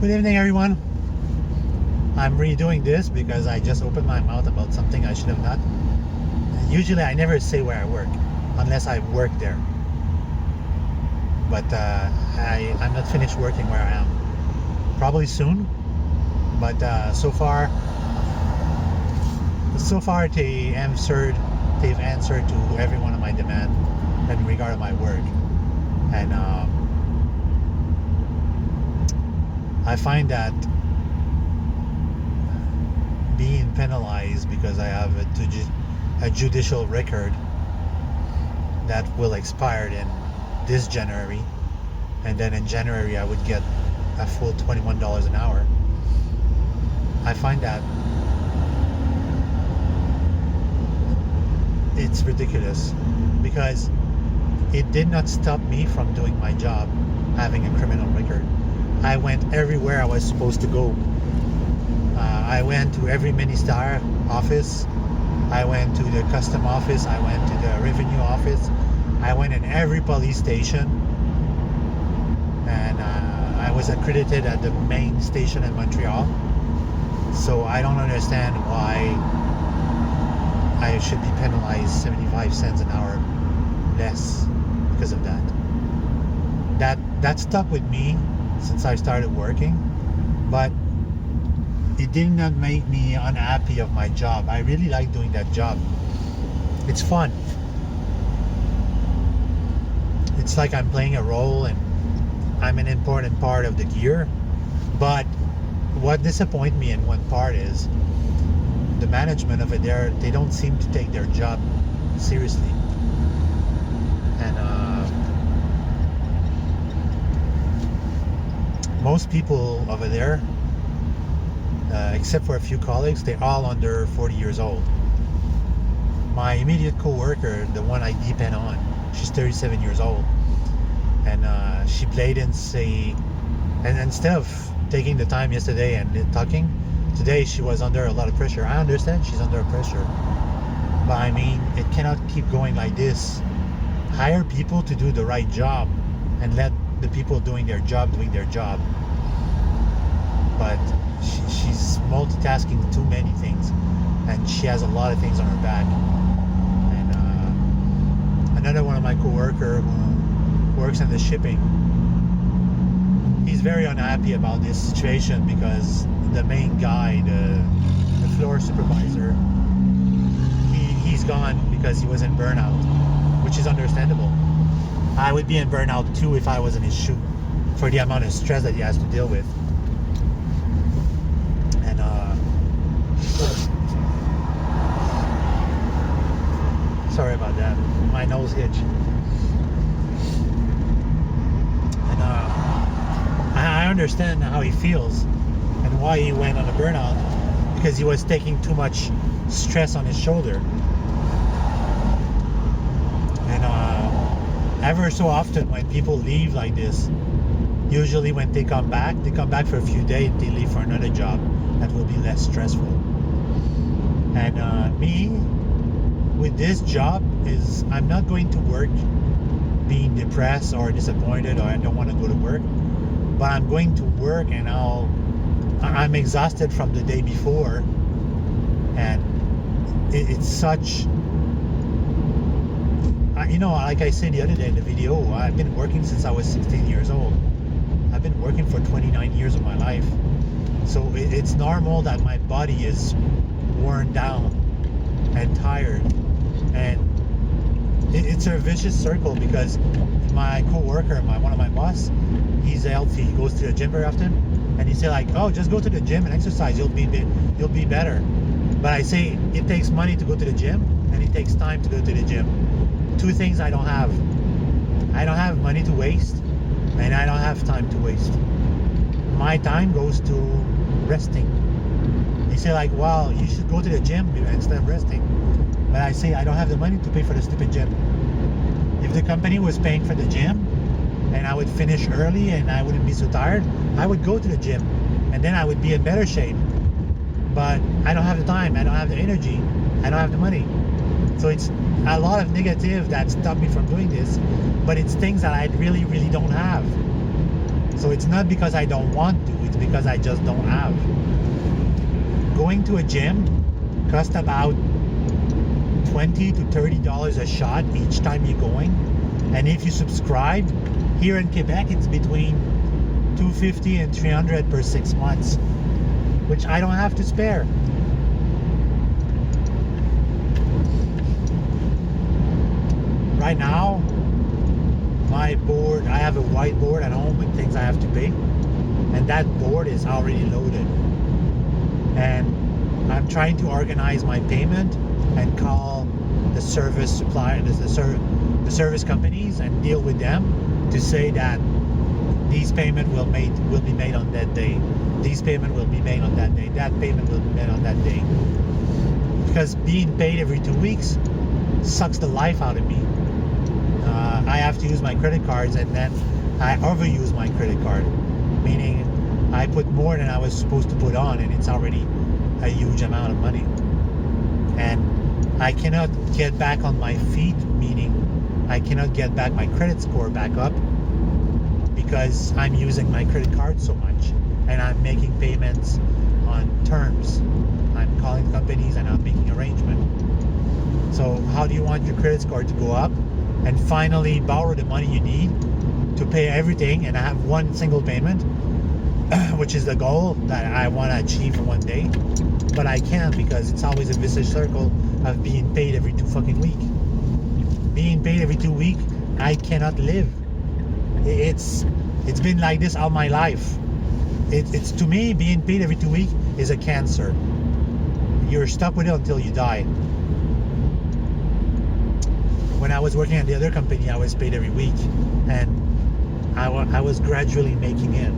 Good evening, everyone. I'm redoing this because I just opened my mouth about something I should have not. Usually, I never say where I work unless I work there. But I'm not finished working where I am. Probably soon. But so far they've answered to every one of my demand in regard to my work, and I find that being penalized because I have a judicial record that will expire in this January, and then in January I would get a full $21 an hour. I find that it's ridiculous because it did not stop me from doing my job having a criminal record. I went everywhere I was supposed to go. I went to every Ministar office. I went to the custom office. I went to the revenue office. I went in every police station. And I was accredited at the main station in Montreal. So I don't understand why I should be penalized 75 cents an hour less because of that. That stuck with me since I started working, but it did not make me unhappy of my job. I really like doing that job. It's fun. It's like I'm playing a role and I'm an important part of the gear. But what disappoints me in one part is the management of it there, they don't seem to take their job seriously. And most people over there, except for a few colleagues, they're all under 40 years old. My immediate co-worker, the one I depend on, she's 37 years old. And she played and say, and instead of taking the time yesterday and talking, today she was under a lot of pressure. I understand she's under pressure, but I mean, it cannot keep going like this. Hire people to do the right job and let the people doing their job. But she's multitasking too many things, and she has a lot of things on her back. And another one of my co-worker who works in the shipping, he's very unhappy about this situation because the main guy, the floor supervisor, he's gone because he was in burnout, which is understandable. I would be in burnout too if I was in his shoe for the amount of stress that he has to deal with. And sorry about that, my nose itch. And I understand how he feels and why he went on a burnout, because he was taking too much stress on his shoulder. And ever so often when people leave like this, usually when they come back for a few days, they leave for another job that will be less stressful. And me, with this job, is I'm not going to work being depressed or disappointed or I don't want to go to work, but I'm going to work and I'm exhausted from the day before, and it's such, like I said the other day in the video, I've been working since I was 16 years old. I've been working for 29 years of my life. So it's normal that my body is worn down and tired. And it's a vicious circle because my co-worker, one of my boss, he's healthy. He goes to the gym very often. And he say like, oh, just go to the gym and exercise. You'll be better. But I say it takes money to go to the gym and it takes time to go to the gym. Two things I don't have. I don't have money to waste, and I don't have time to waste. My time goes to resting. They say like, well, you should go to the gym instead of resting. But I say I don't have the money to pay for the stupid gym. If the company was paying for the gym and I would finish early and I wouldn't be so tired, I would go to the gym and then I would be in better shape. But I don't have the time, I don't have the energy, I don't have the money. So it's a lot of negative that stop me from doing this, but it's things that I really, really don't have. So it's not because I don't want to, it's because I just don't have. Going to a gym costs about $20 to $30 a shot each time you're going. And if you subscribe, here in Quebec, it's between $250 and $300 per 6 months, which I don't have to spare. Right now, my board, I have a whiteboard at home with things I have to pay, and that board is already loaded. And I'm trying to organize my payment and call the service supplier, the service companies, and deal with them to say that these payment will be made on that day. These payment will be made on that day. That payment will be made on that day. Because being paid every 2 weeks sucks the life out of me. I have to use my credit cards, and then I overuse my credit card, meaning I put more than I was supposed to put on, and it's already a huge amount of money. And I cannot get back on my feet, meaning I cannot get back my credit score back up because I'm using my credit card so much, and I'm making payments on terms. I'm calling companies and I'm making arrangements. So how do you want your credit score to go up and finally borrow the money you need to pay everything and have one single payment, which is the goal that I want to achieve in one day? But I can't, because it's always a vicious circle of being paid every 2 fucking weeks. Being paid every 2 weeks, I cannot live. It's been like this all my life. It's to me, being paid every 2 weeks is a cancer. You're stuck with it until you die. When I was working at the other company, I was paid every week, and I was gradually making it.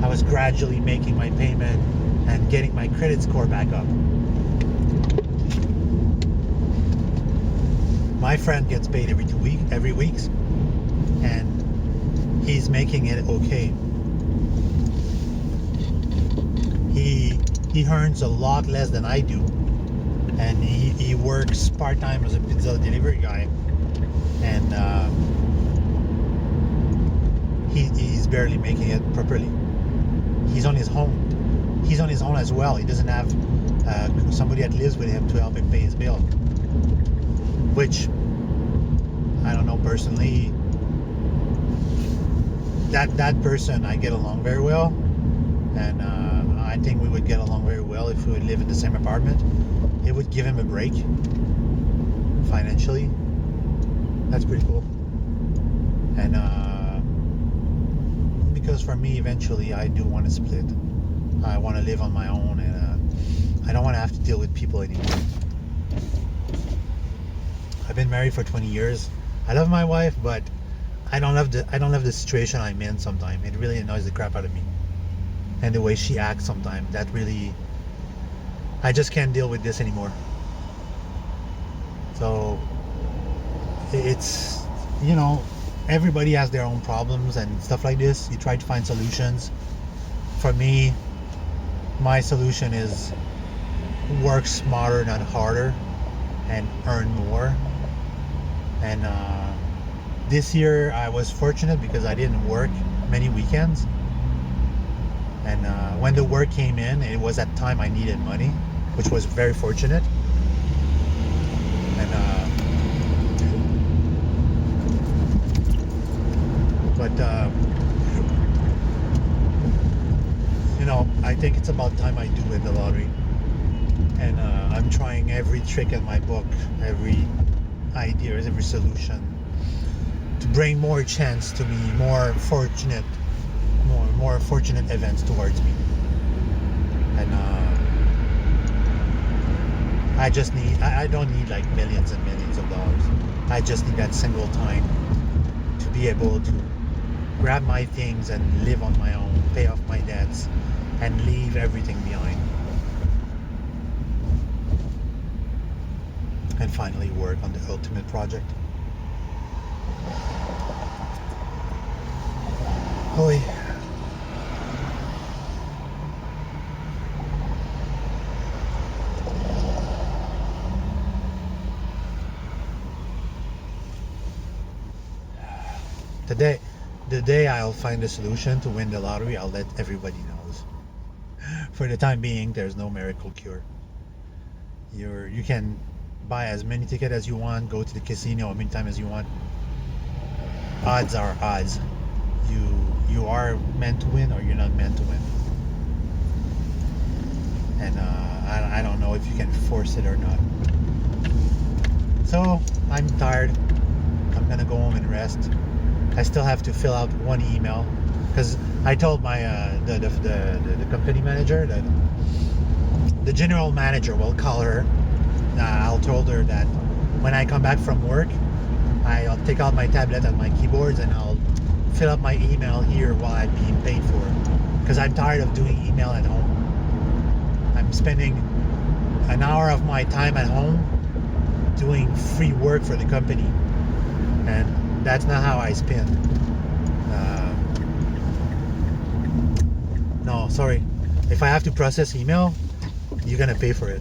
I was gradually making my payment and getting my credit score back up. My friend gets paid every 2 weeks, and he's making it okay. He earns a lot less than I do, and he works part-time as a pizza delivery guy, and he's barely making it properly. He's on his own. He's on his own as well. He doesn't have somebody that lives with him to help him pay his bill, which I don't know personally. That person I get along very well, and I think we would get along very well if we would live in the same apartment. It would give him a break financially. That's pretty cool. And because for me, eventually, I do want to split. I want to live on my own, and I don't want to have to deal with people anymore. I've been married for 20 years. I love my wife, but I don't love the situation I'm in sometimes. It really annoys the crap out of me. And the way she acts sometimes, that really, I just can't deal with this anymore. So it's, everybody has their own problems and stuff like this. You try to find solutions. For me, my solution is work smarter, not harder, and earn more. And this year I was fortunate because I didn't work many weekends. And when the work came in, it was at the time I needed money, which was very fortunate. And I think it's about time I do win the lottery. And I'm trying every trick in my book, every idea, every solution to bring more chance to me, more fortunate events towards me. And I don't need like millions and millions of dollars. I just need that single time to be able to grab my things and live on my own, pay off my debts, and leave everything behind. And finally work on the ultimate project. Holy. The day I'll find a solution to win the lottery, I'll let everybody knows. For the time being, there's no miracle cure. You can buy as many tickets as you want, go to the casino as many times as you want. Odds are odds. You are meant to win or you're not meant to win. And I don't know if you can force it or not. So I'm tired. I'm gonna go home and rest. I still have to fill out one email because I told my the company manager that the general manager will call her. I'll told her that when I come back from work, I'll take out my tablet and my keyboards and I'll fill up my email here while I'm being paid for it. Because I'm tired of doing email at home. I'm spending an hour of my time at home doing free work for the company, and that's not how I spend. No, sorry. If I have to process email, you're gonna pay for it.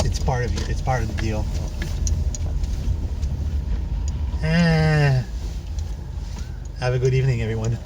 It's part of you. It's part of the deal. Have a good evening, everyone.